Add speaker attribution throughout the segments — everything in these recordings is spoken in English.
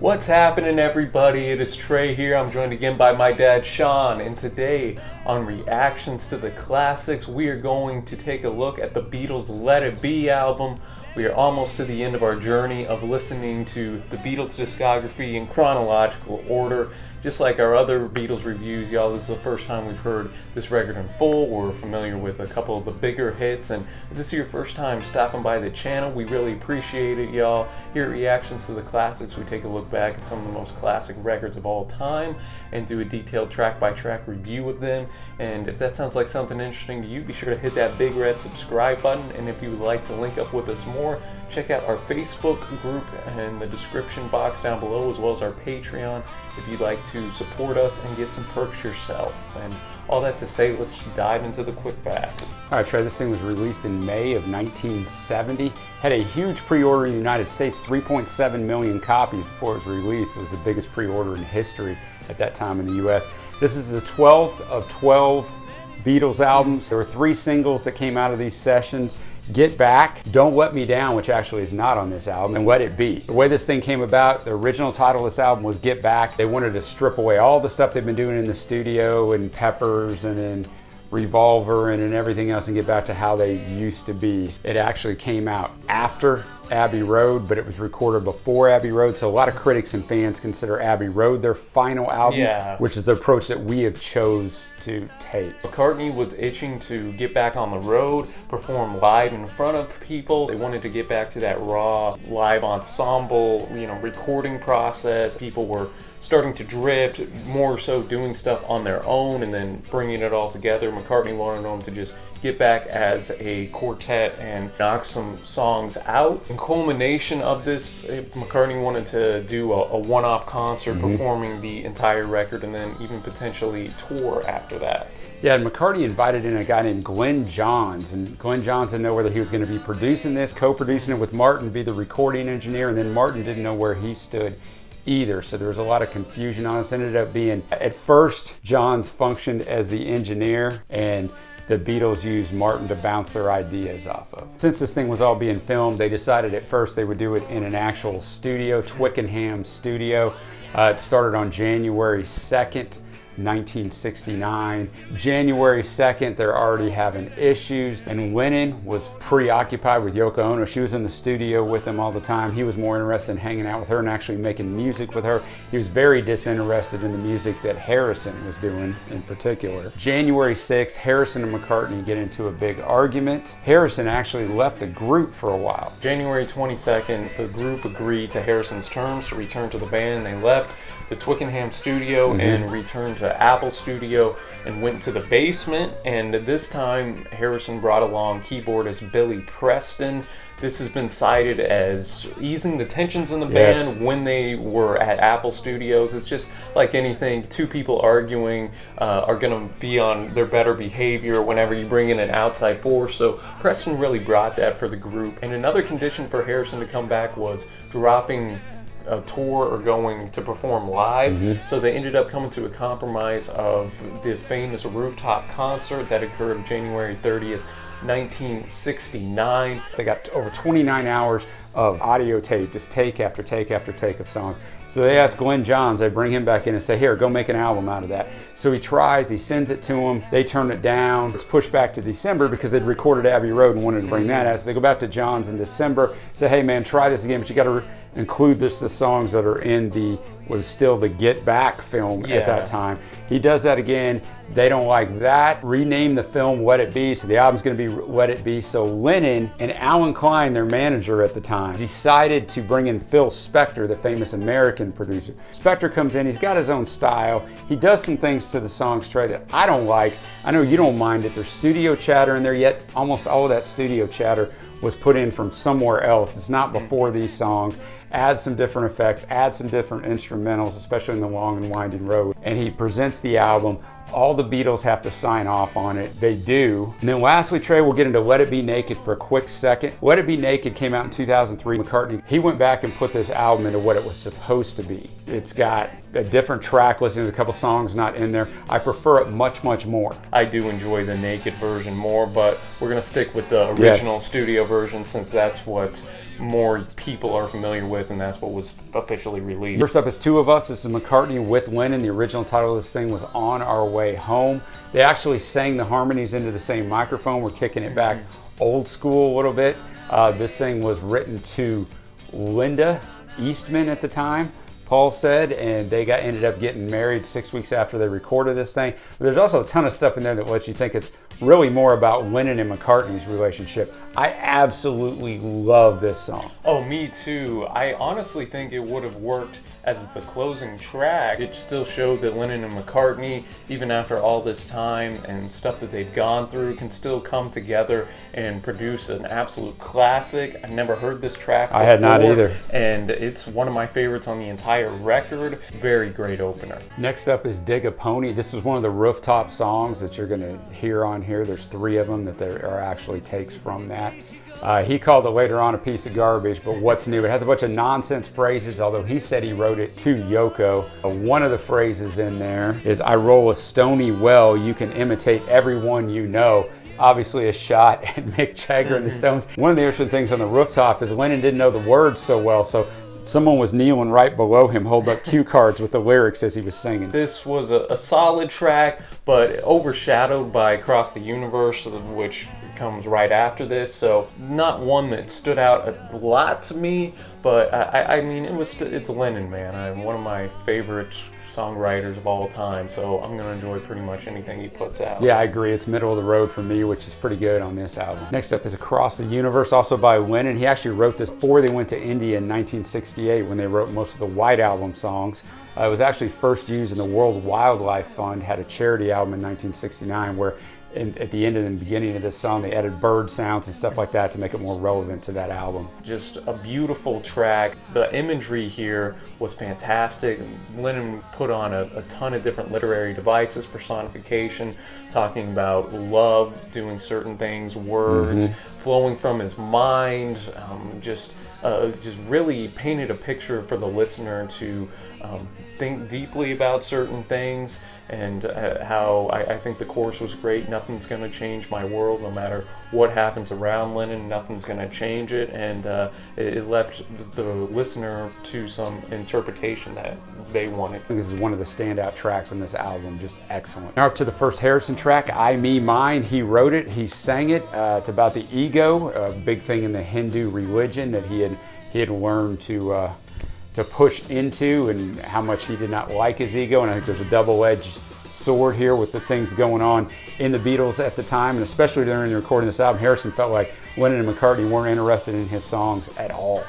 Speaker 1: What's happening, everybody? It is Trey here. I'm joined again by my dad, Sean, and today on Reactions to the Classics, we are going to take a look at the Beatles' Let It Be album. We are almost to the end of our journey of listening to the Beatles discography in chronological order. Just like our other Beatles reviews, y'all, this is the first time we've heard this record in full. We're familiar with a couple of the bigger hits, and if this is your first time stopping by the channel, we really appreciate it, y'all. Here at Reactions to the Classics, we take a look back at some of the most classic records of all time and do a detailed track-by-track review of them. And if that sounds like something interesting to you, be sure to hit that big red subscribe button, and if you would like to link up with us more, check out our Facebook group in the description box down below, as well as our Patreon if you'd like to support us and get some perks yourself. And all that to say, let's dive into the quick facts.
Speaker 2: All right, Trey, this thing was released in May of 1970. Had a huge pre-order in the United States, 3.7 million copies before it was released. It was the biggest pre-order in history at that time in the US. This is the 12th of 12 Beatles albums. There were 3 singles that came out of these sessions: Get Back, Don't Let Me Down, which actually is not on this album, and Let It Be. The way this thing came about, the original title of this album was Get Back. They wanted to strip away all the stuff they've been doing in the studio and Peppers and in Revolver and in everything else and get back to how they used to be. It actually came out after Abbey Road, but it was recorded before Abbey Road, so a lot of critics and fans consider Abbey Road their final album, which is the approach that we have chose to take.
Speaker 1: McCartney was itching to get back on the road, perform live in front of people. They wanted to get back to that raw live ensemble, recording process. People were starting to drift, more so doing stuff on their own and then bringing it all together. McCartney wanted them to just get back as a quartet and knock some songs out. In culmination of this, McCartney wanted to do a one-off concert performing the entire record and then even potentially tour after that.
Speaker 2: Yeah, and McCartney invited in a guy named Glenn Johns, and Glenn Johns didn't know whether he was going to be producing this, co-producing it with Martin, be the recording engineer, and then Martin didn't know where he stood either, so there was a lot of confusion on this. Ended up being, at first, Johns functioned as the engineer, and the Beatles used Martin to bounce their ideas off of. Since this thing was all being filmed, they decided at first they would do it in an actual studio, Twickenham studio. It started on January 2nd, 1969. January 2nd, they're already having issues, and Lennon was preoccupied with Yoko Ono. She was in the studio with him all the time. He was more interested in hanging out with her and actually making music with her. He was very disinterested in the music that Harrison was doing in particular. January 6th, Harrison and McCartney get into a big argument. Harrison actually left the group for a while.
Speaker 1: January 22nd, the group agreed to Harrison's terms to return to the band. They left the Twickenham studio and returned to Apple Studio and went to the basement, and this time Harrison brought along keyboardist Billy Preston. This has been cited as easing the tensions in the band when they were at Apple Studios. It's just like anything, 2 people arguing are going to be on their better behavior whenever you bring in an outside force, so Preston really brought that for the group. And another condition for Harrison to come back was dropping a tour or going to perform live. So they ended up coming to a compromise of the famous Rooftop concert that occurred January 30th, 1969.
Speaker 2: They got over 29 hours of audio tape, just take after take after take of songs. So they asked Glenn Johns, they bring him back in and say, here, go make an album out of that. So he tries, he sends it to them, they turn it down. It's pushed back to December because they'd recorded Abbey Road and wanted to bring that out. So they go back to Johns in December, say, hey man, try this again, but you gotta include the songs that are in what was still the Get Back film at that time. He does that again, they don't like that, rename the film Let It Be, so the album's gonna be Let It Be. So Lennon and Alan Klein, their manager at the time, decided to bring in Phil Spector, the famous American producer. Spector comes in, he's got his own style, he does some things to the songs, Trey, that I don't like. I know you don't mind it, there's studio chatter in there, yet almost all of that studio chatter was put in from somewhere else. It's not before these songs. Add some different effects, add some different instrumentals, especially in the Long and Winding Road. And he presents the album. All the Beatles have to sign off on it. They do. And then lastly, Trey, we'll get into Let It Be Naked for a quick second. Let It Be Naked came out in 2003. McCartney, he went back and put this album into what it was supposed to be. It's got a different track listing. There's a couple songs not in there. I prefer it much, much more.
Speaker 1: I do enjoy the naked version more, but we're going to stick with the original studio version since that's what more people are familiar with, and that's what was officially released.
Speaker 2: First up is Two of Us. This is McCartney with Lennon. The original title of this thing was On Our Way Home. They actually sang the harmonies into the same microphone. We're kicking it back old school a little bit. This thing was written to Linda Eastman at the time, Paul said, and they ended up getting married 6 weeks after they recorded this thing. But there's also a ton of stuff in there that lets you think it's really more about Lennon and McCartney's relationship. I absolutely love this song.
Speaker 1: Oh, me too. I honestly think it would have worked as the closing track. It still showed that Lennon and McCartney, even after all this time and stuff that they've gone through, can still come together and produce an absolute classic. I never heard this track before.
Speaker 2: I had not either.
Speaker 1: And it's one of my favorites on the entire record. Very great opener.
Speaker 2: Next up is Dig a Pony. This is one of the Rooftop songs that you're going to hear on here. There's 3 of them that there are actually takes from that. He called it later on a piece of garbage, but what's new? It has a bunch of nonsense phrases, although he said he wrote it to Yoko. One of the phrases in there is, I roll a stony well, you can imitate everyone you know. Obviously a shot at Mick Jagger and the Stones. One of the interesting things on the Rooftop is Lennon didn't know the words so well, so someone was kneeling right below him, holding up cue cards with the lyrics as he was singing.
Speaker 1: This was a solid track, but overshadowed by Across the Universe, which comes right after this, so not one that stood out a lot to me, but I mean, it's Lennon, man. One of my favorite songwriters of all time, so I'm going to enjoy pretty much anything he puts out.
Speaker 2: Yeah, I agree. It's middle of the road for me, which is pretty good on this album. Next up is Across the Universe, also by Lennon. He actually wrote this before they went to India in 1968 when they wrote most of the White Album songs. It was actually first used in the World Wildlife Fund, had a charity album in 1969 where at the end and the beginning of this song, they added bird sounds and stuff like that to make it more relevant to that album.
Speaker 1: Just a beautiful track. The imagery here was fantastic. Lennon put on a ton of different literary devices, personification, talking about love, doing certain things, words, flowing from his mind, just really painted a picture for the listener to think deeply about certain things, and how I think the chorus was great. Nothing's going to change my world, no matter what happens around Lennon, nothing's going to change it, and it left the listener to some interpretation that they wanted.
Speaker 2: This is one of the standout tracks on this album, just excellent. Now up to the first Harrison track, I, Me, Mine. He wrote it, he sang it. It's about the ego, a big thing in the Hindu religion that he had learned to push into, and how much he did not like his ego. And I think there's a double-edged sword here with the things going on in the Beatles at the time, and especially during the recording of this album. Harrison felt like Lennon and McCartney weren't interested in his songs at all.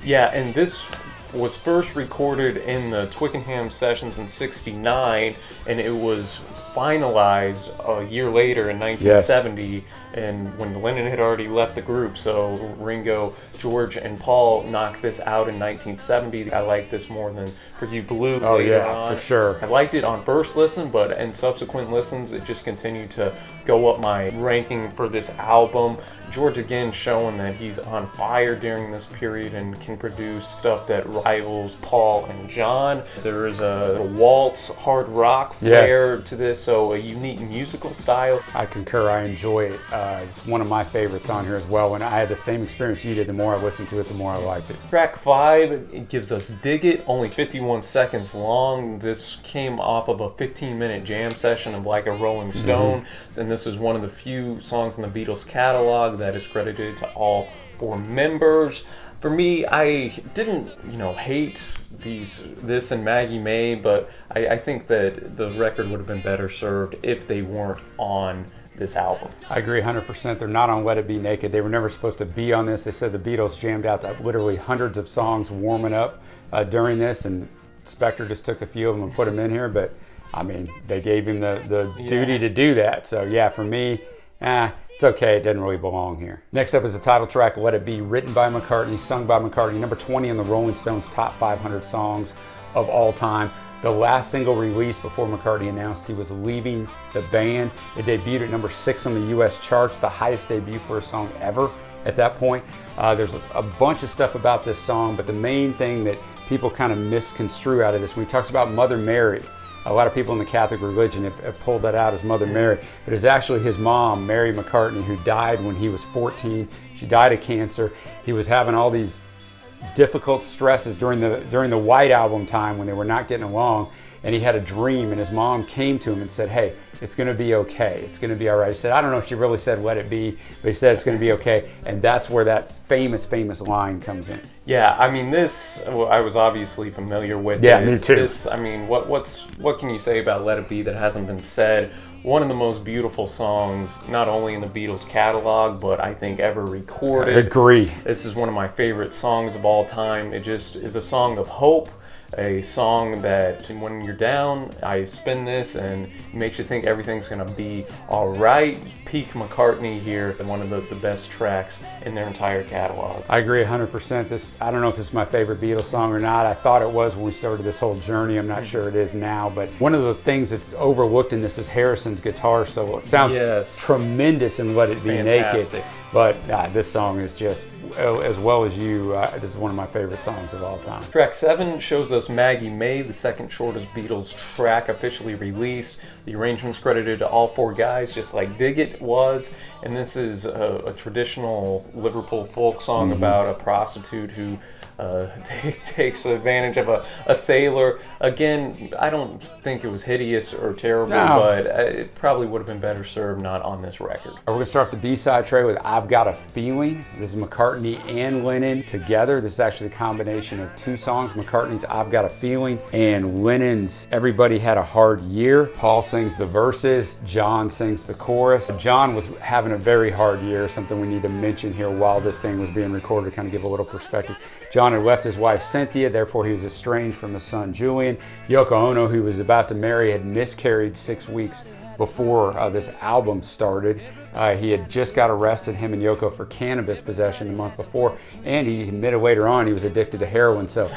Speaker 1: Yeah, and this was first recorded in the Twickenham sessions in '69, and it was finalized a year later in 1970. Yes. And when Lennon had already left the group, so Ringo, George, and Paul knocked this out in 1970. I like this more than For You Blue.
Speaker 2: Oh yeah, for sure.
Speaker 1: I liked it on first listen, but in subsequent listens, it just continued to go up my ranking for this album. George again showing that he's on fire during this period and can produce stuff that rivals Paul and John. There is a waltz, hard rock flair to this, so a unique musical style.
Speaker 2: I concur. I enjoy it. It's one of my favorites on here as well, and I had the same experience you did. The more I listened to it, the more I liked it.
Speaker 1: Track 5, it gives us Dig It, only 51 seconds long. This came off of a 15-minute jam session of Like a Rolling Stone, and this is one of the few songs in the Beatles catalog that is credited to all 4 members. For me, I didn't, hate this and Maggie May, but I think that the record would have been better served if they weren't on this album.
Speaker 2: I agree 100%. They're not on Let It Be Naked. They were never supposed to be on this. They said the Beatles jammed out to literally hundreds of songs warming up during this, and Spector just took a few of them and put them in here, but I mean, they gave him the duty to do that. So yeah, for me, it's okay. It doesn't really belong here. Next up is the title track, Let It Be, written by McCartney, sung by McCartney, number 20 in the Rolling Stones top 500 songs of all time. The last single released before McCartney announced he was leaving the band. It debuted at number 6 on the US charts, the highest debut for a song ever at that point. There's a bunch of stuff about this song, but the main thing that people kind of misconstrue out of this, when he talks about Mother Mary, A lot of people in the Catholic religion have pulled that out as Mother Mary, but it's actually his mom, Mary McCartney, who died when he was 14. She died of cancer. He was having all these difficult stresses during the White Album time when they were not getting along, and he had a dream, and his mom came to him and said, "Hey, it's going to be okay. It's going to be all right." He said, I don't know if she really said "let it be," but he said it's going to be okay, and that's where that famous line comes in.
Speaker 1: Yeah, I mean, this, I was obviously familiar with it.
Speaker 2: Yeah, me too.
Speaker 1: This, I mean, what can you say about "Let It Be" that hasn't been said? One of the most beautiful songs, not only in the Beatles catalog, but I think ever recorded.
Speaker 2: I agree.
Speaker 1: This is one of my favorite songs of all time. It just is a song of hope, a song that when you're down, I spin this and it makes you think everything's gonna be all right. Peak McCartney here, and one of the best tracks in their entire catalog.
Speaker 2: I agree 100%. I don't know if this is my favorite Beatles song or not. I thought it was when we started this whole journey. I'm not sure it is now, but one of the things that's overlooked in this is Harrison's guitar solo. It sounds tremendous in Let It Be Naked, but this song is just, as well as you, this is one of my favorite songs of all time.
Speaker 1: Track 7 shows us Maggie May, the second shortest Beatles track officially released. The arrangement's credited to all 4 guys, just like Dig It was. And this is a traditional Liverpool folk song about a prostitute who takes advantage of a sailor. Again, I don't think it was hideous or terrible, but it probably would have been better served not on this record.
Speaker 2: We're going to start off the B-side tray with I've Got a Feeling. This is McCartney and Lennon together. This is actually a combination of 2 songs, McCartney's I've Got a Feeling and Lennon's Everybody Had a Hard Year. Paul sings the verses, John sings the chorus. John was having a very hard year, something we need to mention here while this thing was being recorded to kind of give a little perspective. John had left his wife Cynthia, therefore he was estranged from his son Julian. Yoko Ono, who he was about to marry, had miscarried 6 weeks before this album started. He had just got arrested, him and Yoko, for cannabis possession the month before, and he admitted later on he was addicted to heroin. So,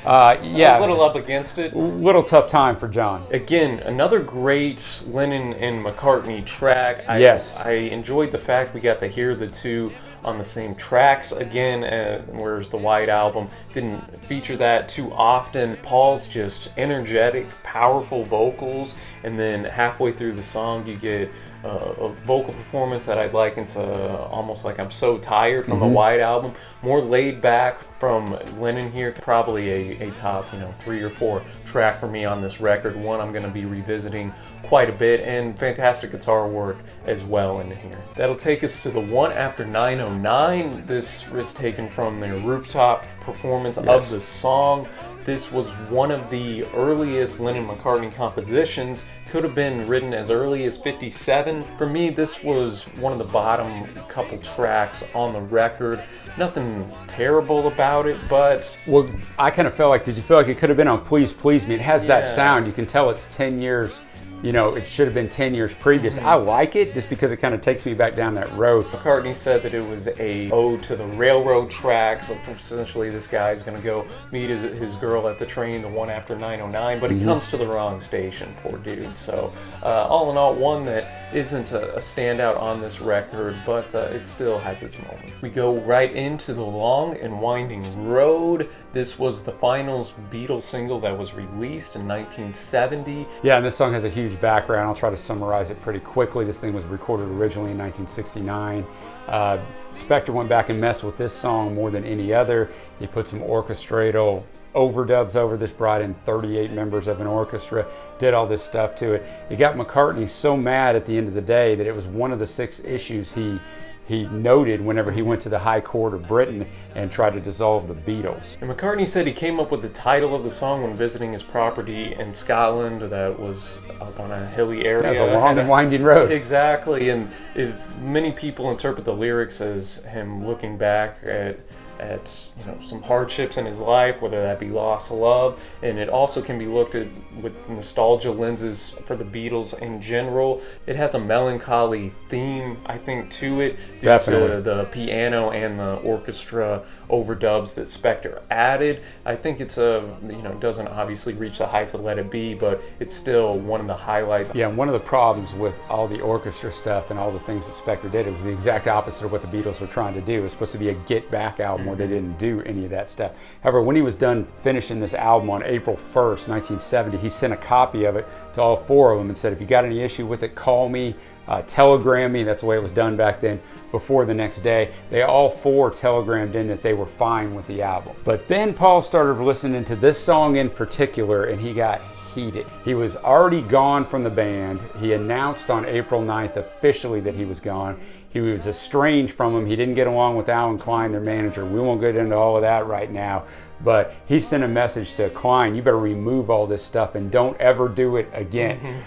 Speaker 2: yeah.
Speaker 1: A little up against it.
Speaker 2: Little tough time for John.
Speaker 1: Again, another great Lennon and McCartney track.
Speaker 2: Yes.
Speaker 1: I enjoyed the fact we got to hear the 2 on the same tracks again, whereas the White Album didn't feature that too often. Paul's just energetic, powerful vocals, and then halfway through the song you get a vocal performance that I'd liken to almost like I'm So Tired from the White Album. More laid back from Lennon here. Probably a top 3 or 4 track for me on this record. One I'm going to be revisiting quite a bit, and fantastic guitar work as well in here. That'll take us to the One After 909. This was taken from their Rooftop performance of the song. This was one of the earliest Lennon-McCartney compositions. Could have been written as early as 57. For me, this was one of the bottom couple tracks on the record. Nothing terrible about it, but...
Speaker 2: Well, I kind of felt like, did you feel like it could have been on Please Please Me? It has that sound. You can tell it's 10 years. It should have been 10 years previous. I like it just because it kind of takes me back down that road.
Speaker 1: McCartney said that it was a ode to the railroad tracks. Essentially, this guy's going to go meet his girl at the train, the One After 909, but he comes to the wrong station, poor dude. So, all in all, one that isn't a standout on this record, but it still has its moments. We go right into the Long and Winding Road. This was the final Beatles single that was released in 1970.
Speaker 2: Yeah, and this song has a huge background. I'll try to summarize it pretty quickly. This thing was recorded originally in 1969. Spector went back and messed with this song more than any other. He put some orchestral overdubs over this, brought in 38 members of an orchestra, did all this stuff to it. It got McCartney so mad at the end of the day that it was one of the 6 issues he noted whenever he went to the High Court of Britain and tried to dissolve the Beatles.
Speaker 1: And McCartney said he came up with the title of the song when visiting his property in Scotland that was up on a hilly area.
Speaker 2: That's a long and winding road.
Speaker 1: Exactly, and many people interpret the lyrics as him looking back at some hardships in his life, whether that be loss of love, and it also can be looked at with nostalgia lenses for the Beatles in general. It has a melancholy theme, I think, to it, due to the piano and the orchestra overdubs that Spector added. I think it's doesn't obviously reach the heights of Let It Be, but it's still one of the highlights.
Speaker 2: Yeah, and one of the problems with all the orchestra stuff and all the things that Spector did, it was the exact opposite of what the Beatles were trying to do. It was supposed to be a get back album where they didn't do any of that stuff. However, when he was done finishing this album on April 1st, 1970, he sent a copy of it to all four of them and said, if you got any issue with it, call me, telegram me. That's the way it was done back then. Before the next day, they all four telegrammed in that they were fine with the album. But then Paul started listening to this song in particular, and he got heated. He was already gone from the band. He announced on April 9th officially that he was gone. He was estranged from him. He didn't get along with Alan Klein, their manager. We won't get into all of that right now, but he sent a message to Klein, you better remove all this stuff and don't ever do it again.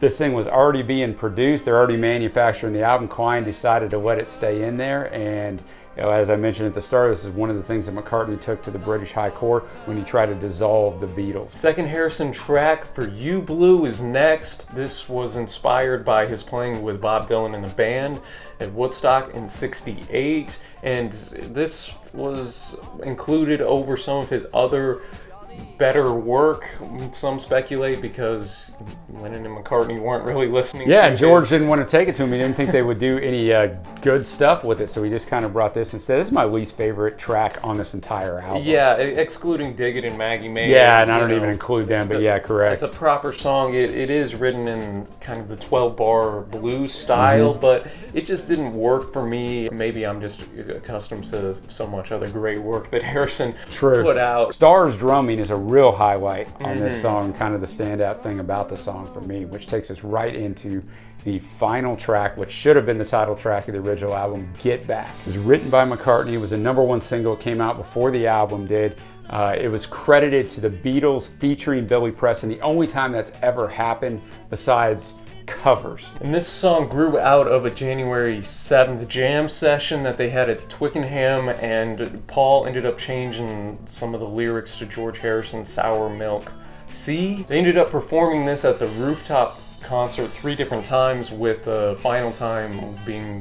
Speaker 2: This thing was already being produced. They're already manufacturing the album. Klein decided to let it stay in there. And as I mentioned at the start, this is one of the things that McCartney took to the British High Court when he tried to dissolve the Beatles.
Speaker 1: Second Harrison track for You Blue is next. This was inspired by his playing with Bob Dylan in the band at Woodstock in '68. And this was included over some of his other better work, some speculate, because Lennon and McCartney weren't really listening.
Speaker 2: Yeah, George didn't want to take it to him. He didn't think they would do any good stuff with it, so he just kind of brought this instead. This is my least favorite track on this entire album.
Speaker 1: Yeah, excluding Dig It and Maggie May.
Speaker 2: Yeah, and I don't even include them, but yeah, correct.
Speaker 1: It's a proper song. It is written in kind of the 12-bar blues style, but it just didn't work for me. Maybe I'm just accustomed to so much other great work that Harrison put out.
Speaker 2: Starr's drumming is a real highlight on this song, kind of the standout thing about the song for me, which takes us right into the final track, which should have been the title track of the original album, Get Back. It was written by McCartney. It was a #1 single. It came out before the album did. It was credited to the Beatles featuring Billy Preston, the only time that's ever happened besides covers.
Speaker 1: And this song grew out of a January 7th jam session that they had at Twickenham, and Paul ended up changing some of the lyrics to George Harrison's Sour Milk Sea. They ended up performing this at the Rooftop concert 3 different times, with the final time being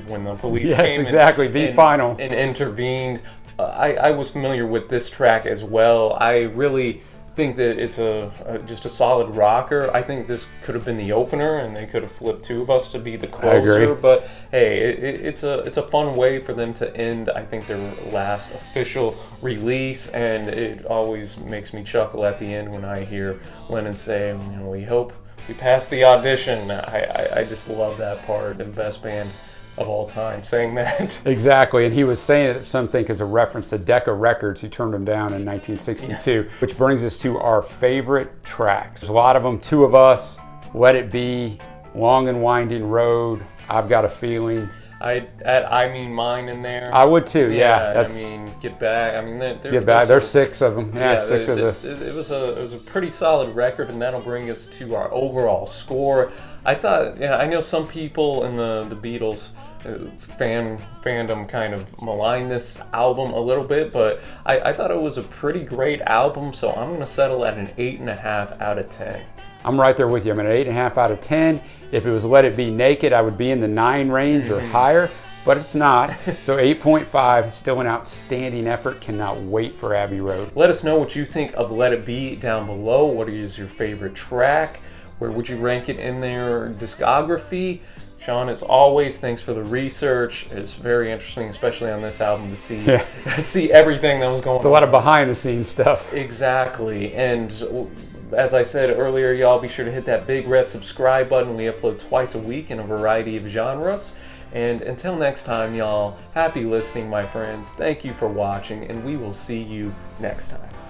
Speaker 1: when the police came
Speaker 2: final
Speaker 1: and intervened. I was familiar with this track as well. I really think that it's just a solid rocker. I think this could have been the opener, and they could have flipped 2 of us to be the closer. But hey, it's a fun way for them to end, I think, their last official release, and it always makes me chuckle at the end when I hear Lennon say, we hope we pass the audition. I just love that part. The best band of all time saying that.
Speaker 2: Exactly, and he was saying it, some think, as a reference to Decca Records, who turned him down in 1962, which brings us to our favorite tracks. There's a lot of them. 2 of Us, Let It Be, Long and Winding Road, I've Got a Feeling.
Speaker 1: I'd add I Mean Mine in there.
Speaker 2: I would too, yeah.
Speaker 1: Get Back.
Speaker 2: Get Back. There's 6 of them. Yeah, 6 of them.
Speaker 1: It was a pretty solid record, and that'll bring us to our overall score. I thought, I know some people in the Beatles fandom kind of malign this album a little bit, but I thought it was a pretty great album, so I'm going to settle at an 8.5 out of 10.
Speaker 2: I'm right there with you. I'm at an 8.5 out of 10. If it was Let It Be Naked, I would be in the 9 range or higher, but it's not. So 8.5, still an outstanding effort. Cannot wait for Abbey Road.
Speaker 1: Let us know what you think of Let It Be down below. What is your favorite track? Where would you rank it in their discography? Sean, as always, thanks for the research. It's very interesting, especially on this album, to see everything that was going on.
Speaker 2: It's a lot of behind-the-scenes stuff.
Speaker 1: Exactly. And as I said earlier, y'all be sure to hit that big red subscribe button. We upload twice a week in a variety of genres. And until next time, y'all, happy listening, my friends. Thank you for watching, and we will see you next time.